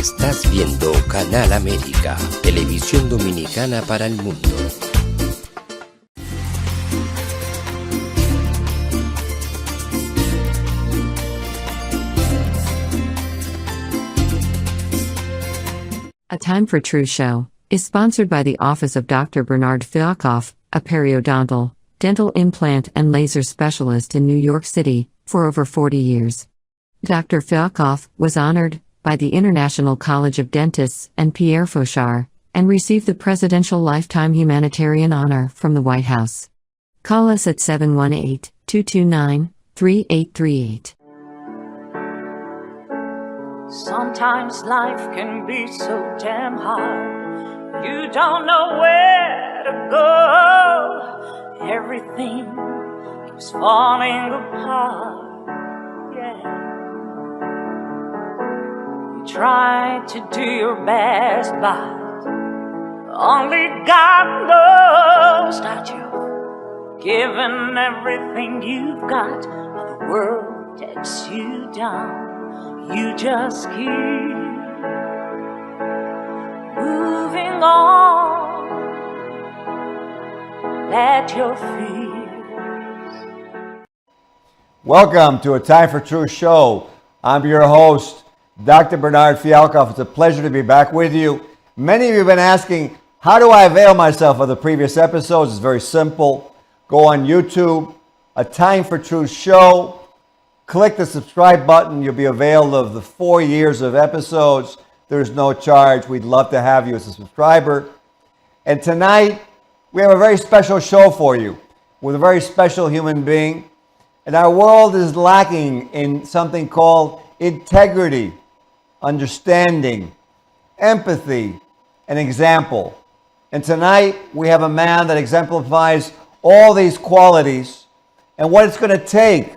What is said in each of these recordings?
Estás viendo Canal América, televisión dominicana para el mundo. A Time for True show is sponsored by the Office of Dr. Bernard Fialkoff, a periodontal, dental implant and laser specialist in New York City, for over 40 years. Dr. Fialkoff was honored by the International College of Dentists and Pierre Fauchard, and received the Presidential Lifetime Humanitarian Honor from the White House. Call us at 718-229-3838. Sometimes life can be so damn hard. You don't know where to go. Everything keeps falling apart. Yeah. You try to do your best, but only God knows that you've given everything you've got, but the world takes you down. You just keep moving on. Let your fears. Welcome to A Time for True show. I'm your host, Dr. Bernard Fialkoff. It's a pleasure to be back with you. Many of you have been asking, how do I avail myself of the previous episodes? It's very simple. Go on YouTube, A Time for True show. Click the subscribe button. You'll be availed of the 4 years of episodes. There's no charge. We'd love to have you as a subscriber. And tonight, we have a very special show for you with a very special human being. And our world is lacking in something called integrity, understanding, empathy, and example. And tonight, we have a man that exemplifies all these qualities and what it's going to take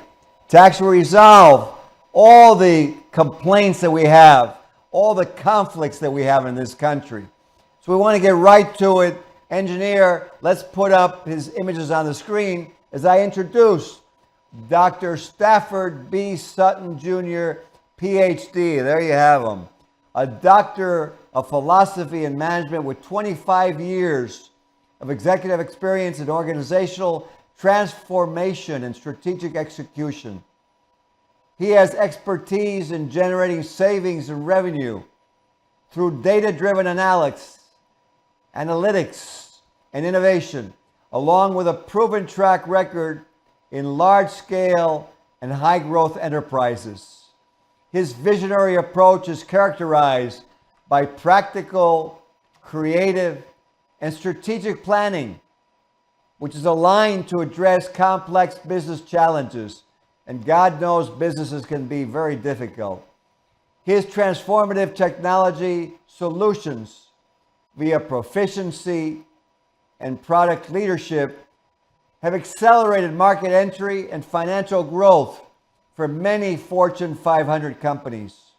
to actually resolve all the complaints that we have, all the conflicts that we have in this country. So we want to get right to it. Engineer, let's put up his images on the screen as I introduce Dr. Stafford B. Sutton, Jr., PhD. There you have him. A doctor of philosophy and management with 25 years of executive experience in organizational transformation and strategic execution. He has expertise in generating savings and revenue through data-driven analytics and innovation, along with a proven track record in large-scale and high-growth enterprises. His visionary approach is characterized by practical, creative, and strategic planning, which is aligned to address complex business challenges. And God knows businesses can be very difficult. His transformative technology solutions via proficiency and product leadership have accelerated market entry and financial growth for many Fortune 500 companies.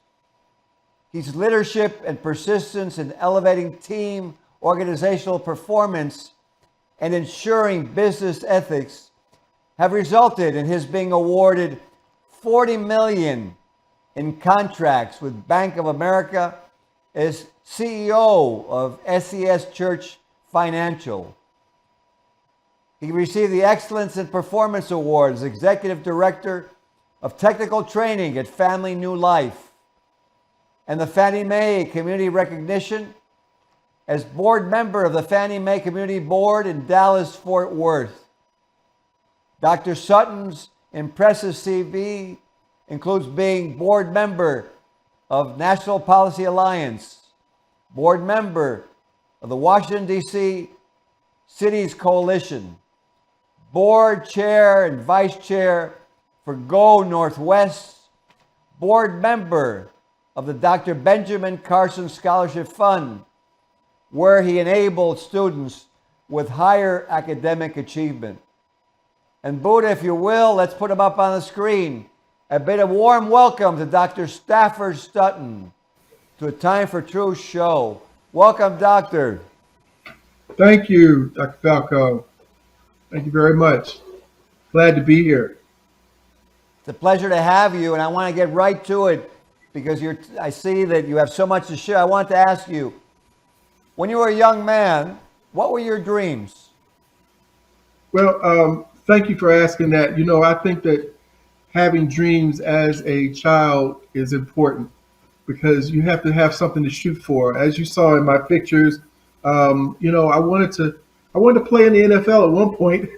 His leadership and persistence in elevating team organizational performance and ensuring business ethics have resulted in his being awarded $40 million in contracts with Bank of America as CEO of SES Church Financial. He received the Excellence in Performance Award as Executive Director of Technical Training at Family New Life, and the Fannie Mae Community Recognition as board member of the Fannie Mae Community Board in Dallas-Fort Worth. Dr. Sutton's impressive CV includes being board member of National Policy Alliance, board member of the Washington, D.C. Cities Coalition, board chair and vice chair for Go Northwest, board member of the Dr. Benjamin Carson Scholarship Fund, where he enabled students with higher academic achievement. And Buddha, if you will, let's put him up on the screen. A bit of warm welcome to Dr. Stafford Sutton to A Time for True show. Welcome, Doctor. Thank you, Dr. Falco. Thank you very much. Glad to be here. It's a pleasure to have you, and I want to get right to it. because I see that you have so much to share. I want to ask you, when you were a young man, what were your dreams? Well, thank you for asking that. I think that having dreams as a child is important because you have to have something to shoot for. As you saw in my pictures, I wanted to play in the NFL at one point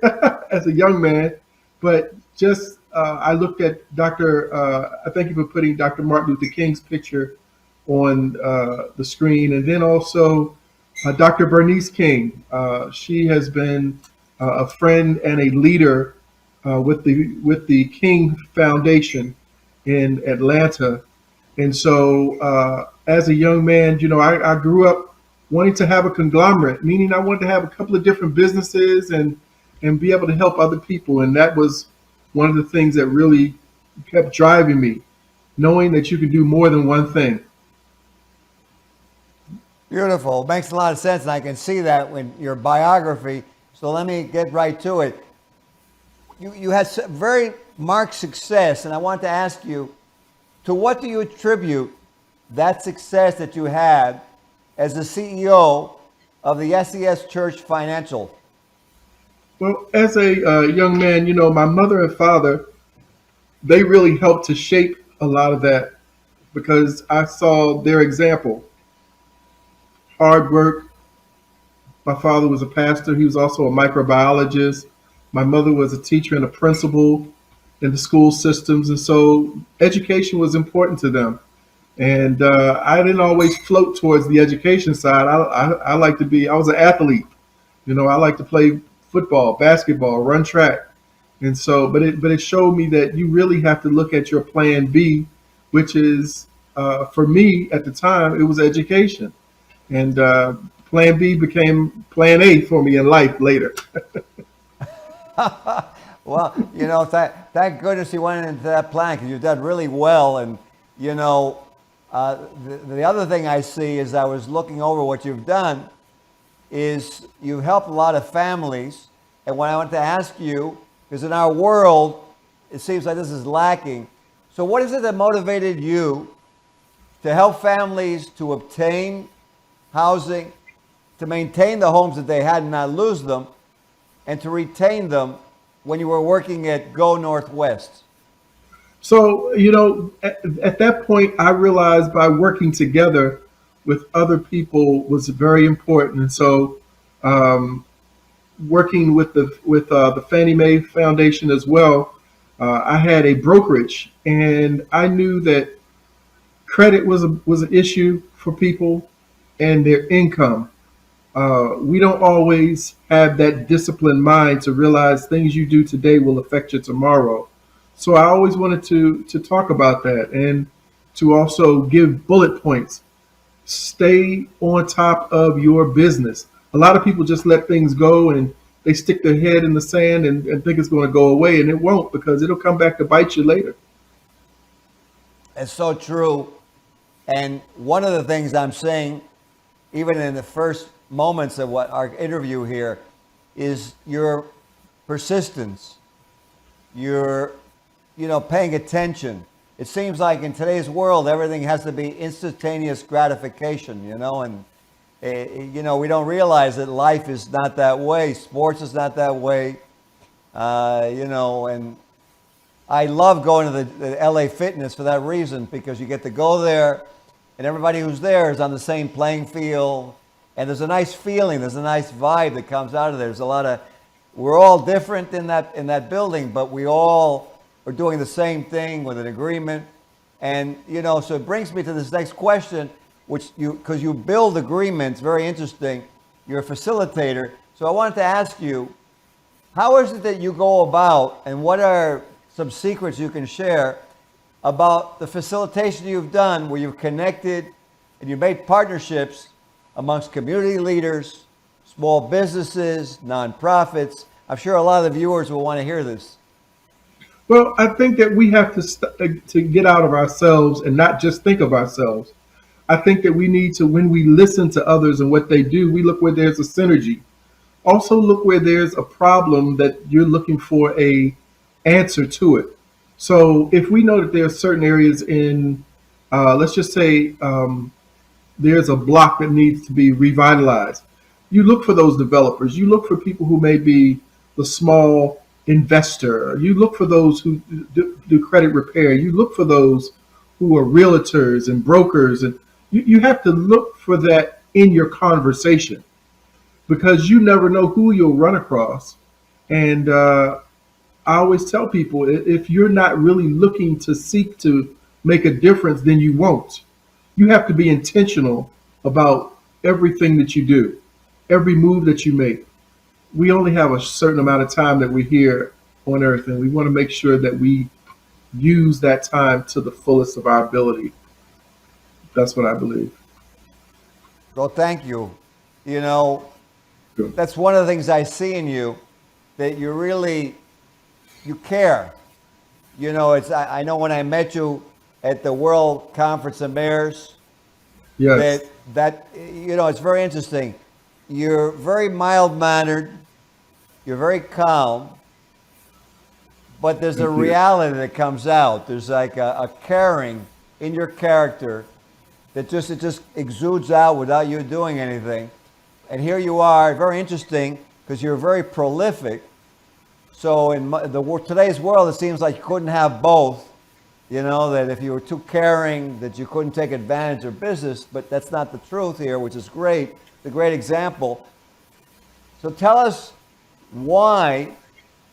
as a young man, but just I looked at Dr. I thank you for putting Dr. Martin Luther King's picture on the screen, and then also Dr. Bernice King. She has been a friend and a leader with the King Foundation in Atlanta. And so as a young man, I grew up wanting to have a conglomerate, meaning I wanted to have a couple of different businesses and be able to help other people. And that was one of the things that really kept driving me, knowing that you could do more than one thing. Beautiful. Makes a lot of sense, and I can see that in your biography. So let me get right to it. You had very marked success, and I want to ask you, to what do you attribute that success that you had as the CEO of the SES Church Financial? Well, as a young man, my mother and father, they really helped to shape a lot of that because I saw their example. Hard work. My father was a pastor. He was also a microbiologist. My mother was a teacher and a principal in the school systems. And so education was important to them. And I didn't always float towards the education side. I like to be, I was an athlete. I like to play football, basketball, run track. And so, but it showed me that you really have to look at your plan B, which is, for me at the time, it was education. And plan B became plan A for me in life later. Well, thank goodness you went into that plan because you've done really well. And, the other thing I see as I was looking over what you've done is you've helped a lot of families. And what I want to ask you, because in our world, it seems like this is lacking. So what is it that motivated you to help families to obtain housing, to maintain the homes that they had and not lose them, and to retain them when you were working at Go Northwest? So, at that point, I realized by working together with other people was very important. And so, working with the Fannie Mae Foundation as well, I had a brokerage, and I knew that credit was an issue for people and their income. We don't always have that disciplined mind to realize things you do today will affect you tomorrow. So I always wanted to talk about that and to also give bullet points. Stay on top of your business. A lot of people just let things go and they stick their head in the sand and think it's going to go away, and it won't, because it'll come back to bite you later. It's so true. And one of the things I'm saying, even in the first moments of what our interview here, is your persistence, your paying attention. It seems like in today's world everything has to be instantaneous gratification, and we don't realize that life is not that way. Sports is not that way, and I love going to the LA Fitness for that reason, because you get to go there and everybody who's there is on the same playing field. And there's a nice feeling, there's a nice vibe that comes out of there. We're all different in that building, but we all are doing the same thing with an agreement. And, so it brings me to this next question, because you build agreements, very interesting. You're a facilitator. So I wanted to ask you, how is it that you go about, and what are some secrets you can share about the facilitation you've done where you've connected and you've made partnerships amongst community leaders, small businesses, nonprofits? I'm sure a lot of the viewers will want to hear this. Well, I think that we have to get out of ourselves and not just think of ourselves. I think that we need to, when we listen to others and what they do, we look where there's a synergy. Also look where there's a problem that you're looking for a answer to it. So if we know that there are certain areas in let's just say there's a block that needs to be revitalized. You look for those developers. You look for people who may be the small investor. You look for those who do credit repair. You look for those who are realtors and brokers. And you have to look for that in your conversation because you never know who you'll run across. And I always tell people if you're not really looking to seek to make a difference, then you won't. You have to be intentional about everything that you do, every move that you make. We only have a certain amount of time that we're here on earth, and we want to make sure that we use that time to the fullest of our ability. That's what I believe. Well, thank you. You know, Good. that's one of the things I see in you, that you care. You know, I know when I met you at the World Conference of Mayors, Yes. that you know, it's very interesting. You're very mild-mannered, you're very calm, but there's a Thank you. reality that comes out. There's like a caring in your character that it just exudes out without you doing anything. And here you are, very interesting, because you're very prolific. So in today's world, it seems like you couldn't have both. You know, that if you were too caring, that you couldn't take advantage of business, but that's not the truth here, which is great. It's a great example. So tell us why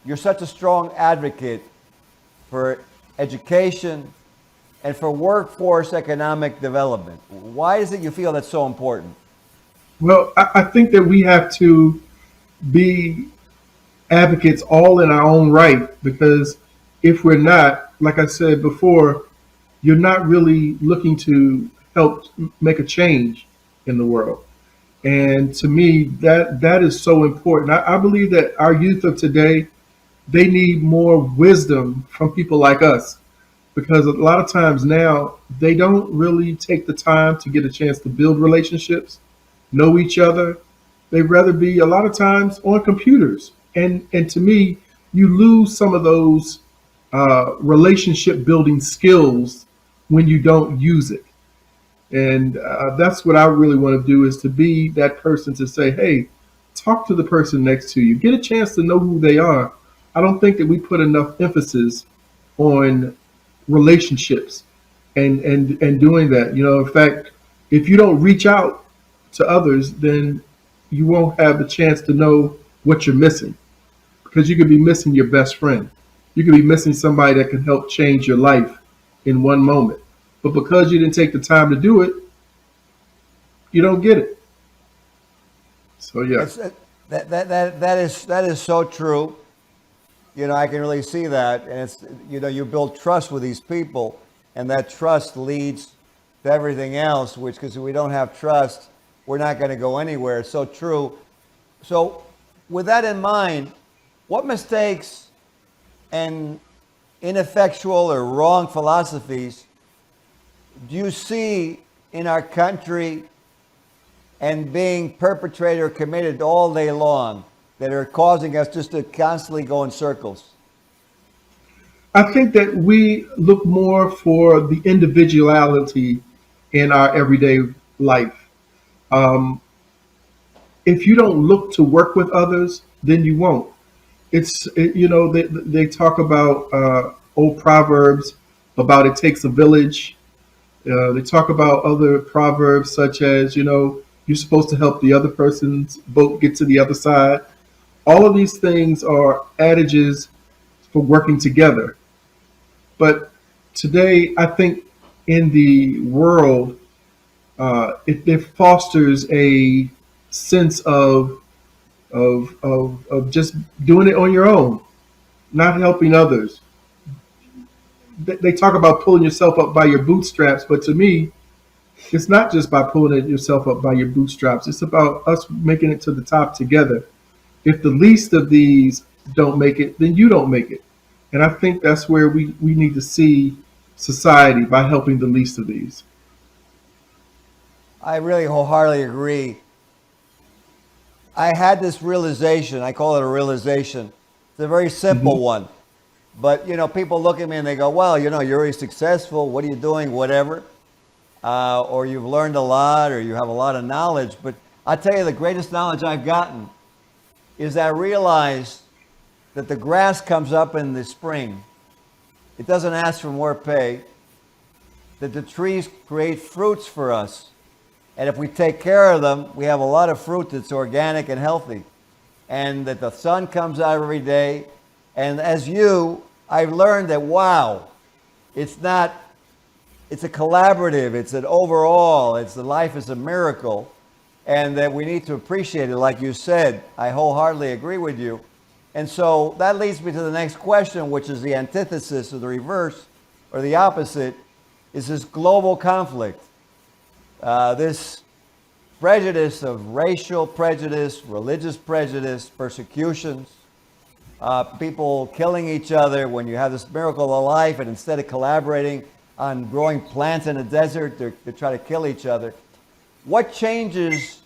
you're such a strong advocate for education and for workforce economic development. Why is it you feel that's so important? Well, I think that we have to be advocates all in our own right because if we're not, like I said before, you're not really looking to help make a change in the world. And to me, that is so important. I believe that our youth of today, they need more wisdom from people like us because a lot of times now they don't really take the time to get a chance to build relationships, know each other. They'd rather be a lot of times on computers. And to me, you lose some of those relationship building skills when you don't use it. And that's what I really want to do is to be that person to say, hey, talk to the person next to you, get a chance to know who they are. I don't think that we put enough emphasis on relationships and doing that. You know, in fact, if you don't reach out to others, then you won't have the chance to know what you're missing because you could be missing your best friend. You could be missing somebody that can help change your life in one moment. But because you didn't take the time to do it, you don't get it. So yeah. That is so true. You know, I can really see that. And it's, you know, you build trust with these people and that trust leads to everything else, which, because if we don't have trust, we're not going to go anywhere. It's so true. So with that in mind, what mistakes and ineffectual or wrong philosophies do you see in our country and being perpetrated or committed all day long that are causing us just to constantly go in circles? I think that we look more for the individuality in our everyday life. If you don't look to work with others, then you won't. You know, they talk about old proverbs about it takes a village. They talk about other proverbs such as, you know, you're supposed to help the other person's boat get to the other side. All of these things are adages for working together. But today, I think in the world, it fosters a sense of just doing it on your own, not helping others. They talk about pulling yourself up by your bootstraps, but to me, it's not just by pulling yourself up by your bootstraps. It's about us making it to the top together. If the least of these don't make it, then you don't make it. And I think that's where we need to see society by helping the least of these. I really wholeheartedly agree. I had this realization, I call it a realization. It's a very simple one. But, you know, people look at me and they go, well, you know, you're really successful. What are you doing? Whatever. or you've learned a lot, or you have a lot of knowledge. But I tell you, the greatest knowledge I've gotten is I realized that the grass comes up in the spring. It doesn't ask for more pay. That the trees create fruits for us. And if we take care of them, we have a lot of fruit that's organic and healthy. And that the sun comes out every day. And as I've learned that, wow, it's a collaborative, it's an overall, life is a miracle. And that we need to appreciate it, like you said. I wholeheartedly agree with you. And so that leads me to the next question, which is the antithesis or the reverse or the opposite, is this global conflict. This prejudice of racial prejudice, religious prejudice, persecutions, people killing each other when you have this miracle of life, and instead of collaborating on growing plants in a desert, they try to kill each other. What changes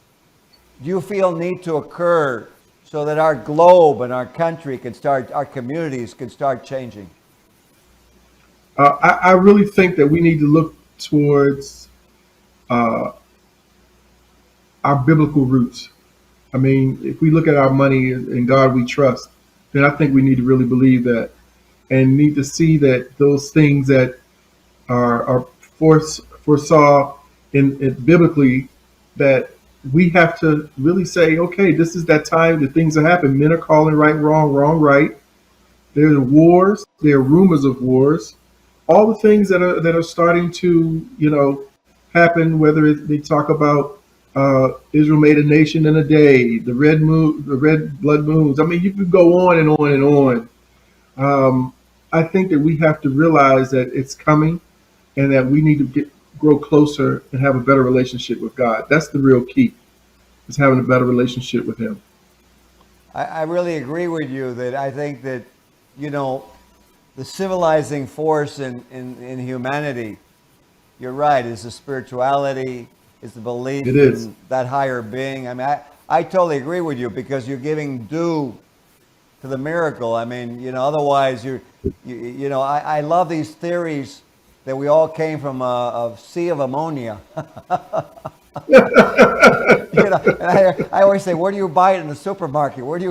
do you feel need to occur so that our globe and our country our communities can start changing? I really think that we need to look towards our biblical roots. I mean, if we look at our money in God we trust, then I think we need to really believe that, and need to see that those things that are foresaw in biblically, that we have to really say, okay, this is that time that things are happening. Men are calling right wrong, wrong right. There are wars. There are rumors of wars. All the things that are starting to happen. Whether they talk about Israel made a nation in a day, the red blood moons. I mean, you could go on and on and on. I think that we have to realize that it's coming, and that we need to grow closer and have a better relationship with God. That's the real key, is having a better relationship with Him. I really agree with you that I think that, the civilizing force in humanity, you're right, is the spirituality, is the belief in that higher being. I mean, I totally agree with you, because you're giving due to the miracle. I mean, otherwise I love these theories that we all came from a sea of ammonia. And I always say, where do you buy it in the supermarket? Which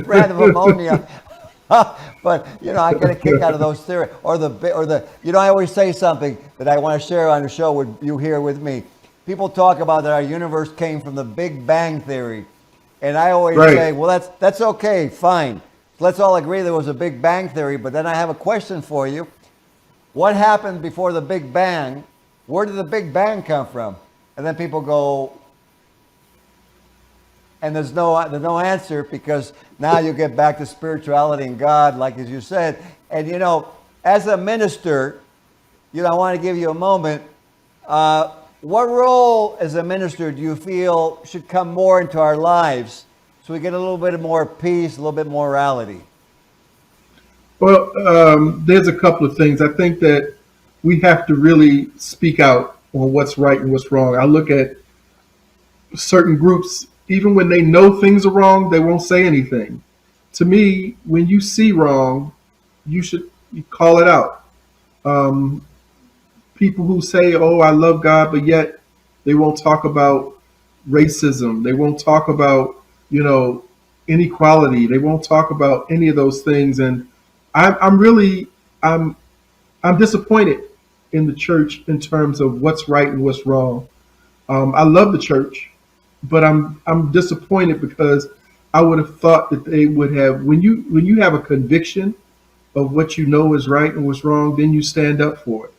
brand of ammonia? But I get a kick out of those theories. Or I always say something that I want to share on the show with you here with me. People talk about that our universe came from the Big Bang Theory, and I always say, well, that's okay, fine. Let's all agree there was a Big Bang Theory. But then I have a question for you. What happened before the Big Bang? Where did the Big Bang come from? And then people go, and there's no answer, because now you get back to spirituality and God, like as you said. And as a minister, I want to give you a moment. What role as a minister do you feel should come more into our lives so we get a little bit more peace, a little bit more morality? Well, there's a couple of things. I think that we have to really speak out on what's right and what's wrong. I look at certain groups, even when they know things are wrong, they won't say anything. To me, when you see wrong, you call it out. People who say, oh, I love God, but yet they won't talk about racism. They won't talk about, inequality. They won't talk about any of those things. And I'm disappointed in the church in terms of what's right and what's wrong. I love the church, but I'm disappointed, because I would have thought that they would have, when you have a conviction of what you know is right and what's wrong, then you stand up for it.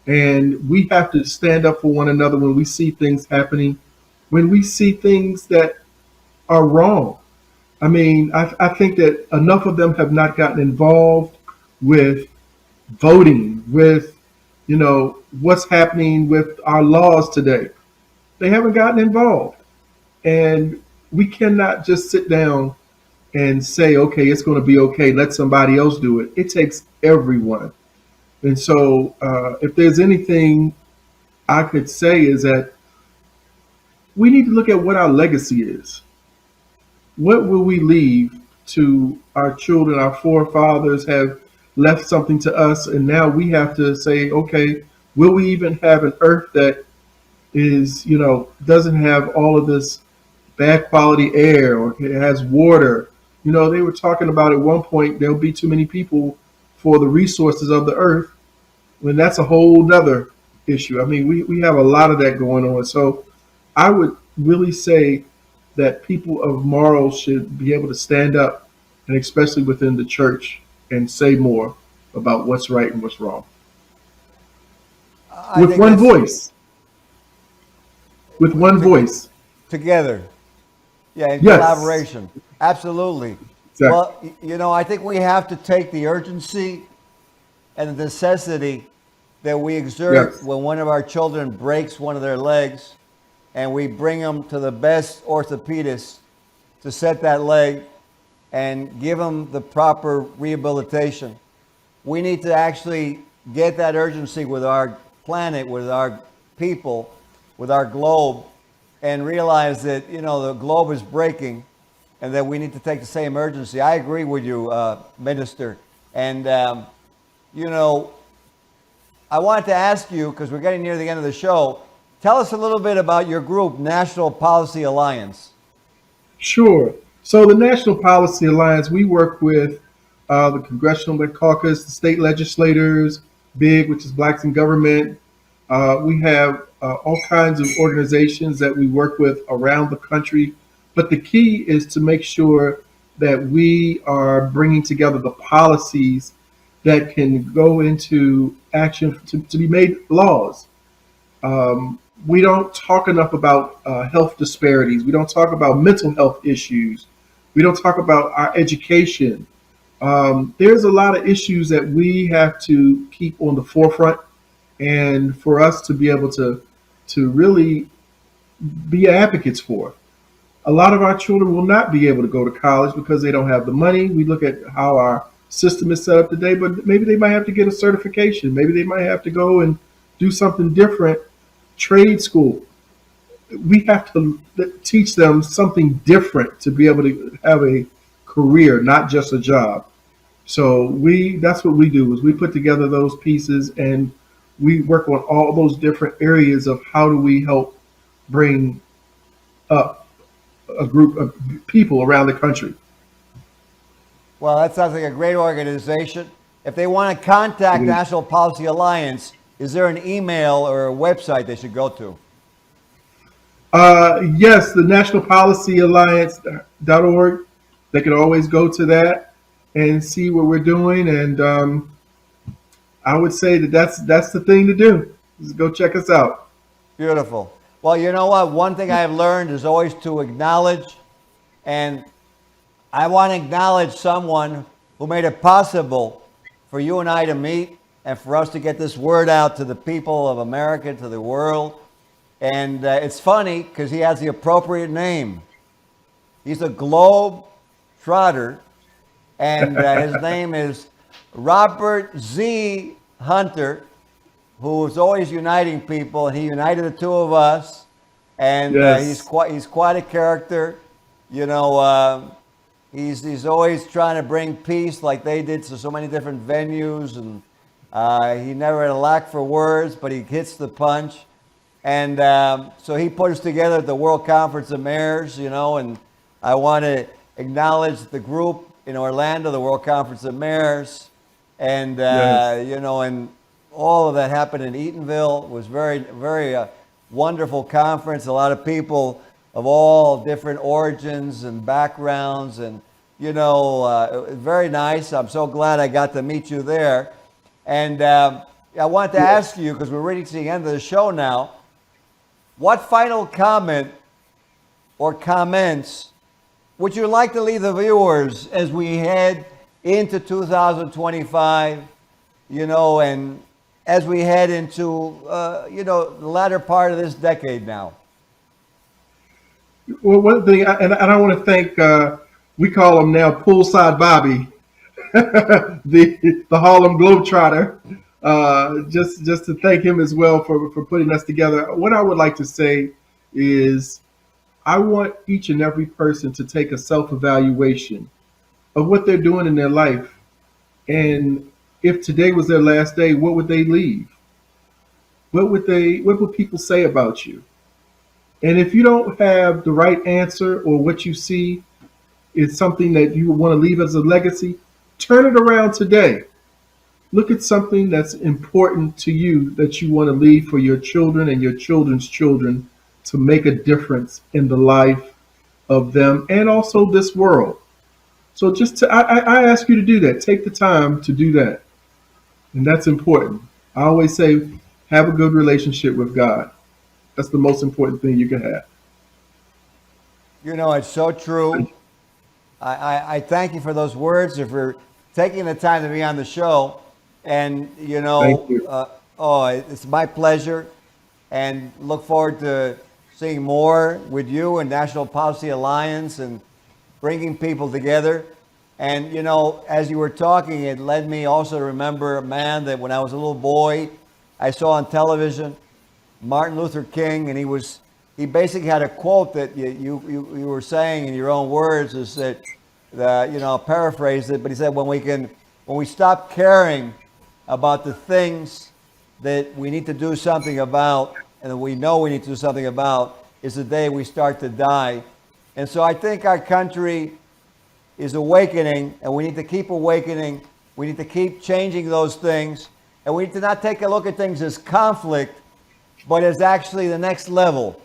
And we have to stand up for one another when we see things happening, when we see things that are wrong. I mean, I think that enough of them have not gotten involved with voting, with, what's happening with our laws today. They haven't gotten involved. And we cannot just sit down and say, okay, it's going to be okay, let somebody else do it. It takes everyone. And so if there's anything I could say, is that we need to look at what our legacy is. What will we leave to our children? Our forefathers have left something to us, and now we have to say, okay, Will we even have an Earth that is, doesn't have all of this bad quality air, or it has water? They were talking about at one point there'll be too many people for the resources of the Earth, when that's a whole nother issue. I mean, we have a lot of that going on. So I would really say that people of morals should be able to stand up, and especially within the church, and say more about what's right and what's wrong. I With think one that's voice. With one voice. together. Yeah, in Yes. collaboration. Absolutely. Exactly. Well, I think we have to take the urgency and the necessity that we exert Yes. when one of our children breaks one of their legs, and we bring them to the best orthopedist to set that leg and give them the proper rehabilitation. We need to actually get that urgency with our planet, with our people, with our globe, and realize that, the globe is breaking and that we need to take the same urgency. I agree with you, Minister. And, I wanted to ask you, because we're getting near the end of the show, tell us a little bit about your group, National Policy Alliance. Sure. So the National Policy Alliance, we work with the Congressional Caucus, the state legislators, BIG, which is Blacks in Government. We have all kinds of organizations that we work with around the country. But the key is to make sure that we are bringing together the policies that can go into action to be made laws. We don't talk enough about health disparities. We don't talk about mental health issues. We don't talk about our education. There's a lot of issues that we have to keep on the forefront, and for us to be able to really be advocates for. A lot of our children will not be able to go to college because they don't have the money. We look at how our system is set up today, but maybe they might have to get a certification. Maybe they might have to go and do something different, trade school. We have to teach them something different to be able to have a career, not just a job. So that's what we do, is we put together those pieces, and we work on all those different areas of how do we help bring up a group of people around the country. Well, that sounds like a great organization. If they want to contact National Policy Alliance, is there an email or a website they should go to? Yes, the nationalpolicyalliance.org. They can always go to that and see what we're doing. And I would say that's the thing to do. Just go check us out. Beautiful. Well, you know what? One thing I've learned is always to acknowledge, and I want to acknowledge someone who made it possible for you and I to meet and for us to get this word out to the people of America, to the world. And it's funny because he has the appropriate name. He's a globe trotter, and his name is Robert Z. Hunter, who is always uniting people, and he united the two of us. And Yes. he's quite a character. He's always trying to bring peace, like they did to so many different venues, and he never had a lack for words, but he hits the punch. And so he put us together at the World Conference of Mayors, and I want to acknowledge the group in Orlando, the World Conference of Mayors, and Yes. and all of that happened in Eatonville. It was very, very wonderful conference. A lot of people of all different origins and backgrounds, and very nice. I'm so glad I got to meet you there. And I wanted to ask you, because we're reaching the end of the show now, what final comment or comments would you like to leave the viewers as we head into 2025, and as we head into, the latter part of this decade now? Well, one thing, and I want to thank, we call him now Poolside Bobby, the Harlem Globetrotter, just to thank him as well for putting us together. What I would like to say is, I want each and every person to take a self-evaluation of what they're doing in their life. And if today was their last day, what would they leave? what would people say about you? And if you don't have the right answer, or what you see is something that you want to leave as a legacy, turn it around today. Look at something that's important to you that you want to leave for your children and your children's children, to make a difference in the life of them and also this world. So I ask you to do that. Take the time to do that. And that's important. I always say, have a good relationship with God. That's the most important thing you can have. You know, it's so true. I thank you for those words and for taking the time to be on the show. And, you Thank know, you. it's my pleasure, and look forward to seeing more with you and National Policy Alliance and bringing people together. And, you know, as you were talking, it led me also to remember a man that when I was a little boy, I saw on television, Martin Luther King, and he basically had a quote that you were saying in your own words, is that, you know, I'll paraphrase it, but he said, when we stop caring about the things that we need to do something about, and that we know we need to do something about, is the day we start to die. And so I think our country is awakening, and we need to keep awakening. We need to keep changing those things, and we need to not take a look at things as conflict, but as actually the next level.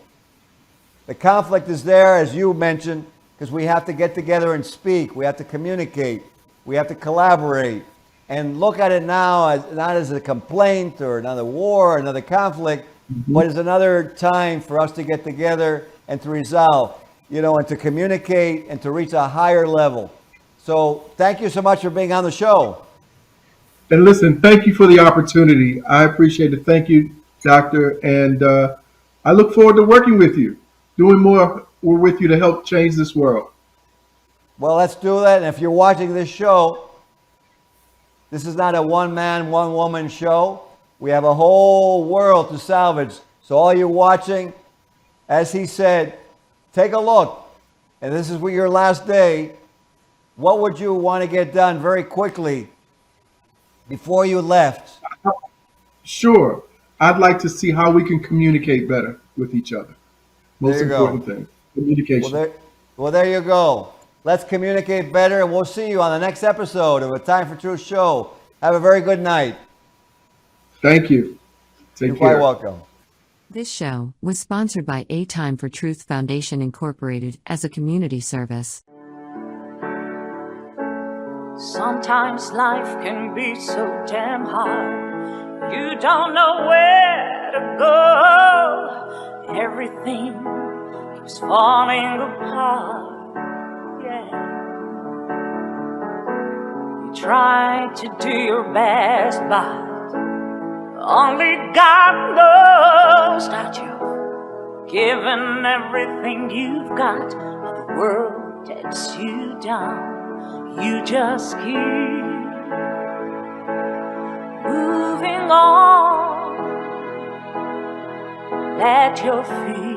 The conflict is there, as you mentioned, because we have to get together and speak. We have to communicate. We have to collaborate. And look at it now as not as a complaint or another war, another conflict, but as another time for us to get together and to resolve, you know, and to communicate and to reach a higher level. So thank you so much for being on the show. And listen, thank you for the opportunity. I appreciate it. Thank you, Doctor. And I look forward to working with you, doing more with you to help change this world. Well, let's do that. And if you're watching this show, this is not a one-man, one-woman show. We have a whole world to salvage. So all you watching, as he said, take a look. And this is your last day. What would you want to get done very quickly before you left? Sure. I'd like to see how we can communicate better with each other. Most important thing, communication. Well, there you go. Let's communicate better, and we'll see you on the next episode of A Time for Truth show. Have a very good night. Thank you. You're quite welcome. This show was sponsored by A Time for Truth Foundation Incorporated as a community service. Sometimes life can be so damn hard. You don't know where to go. Everything keeps falling apart. You try to do your best, but only God knows that you've given everything you've got, but the world takes you down. You just keep moving on. Let your feet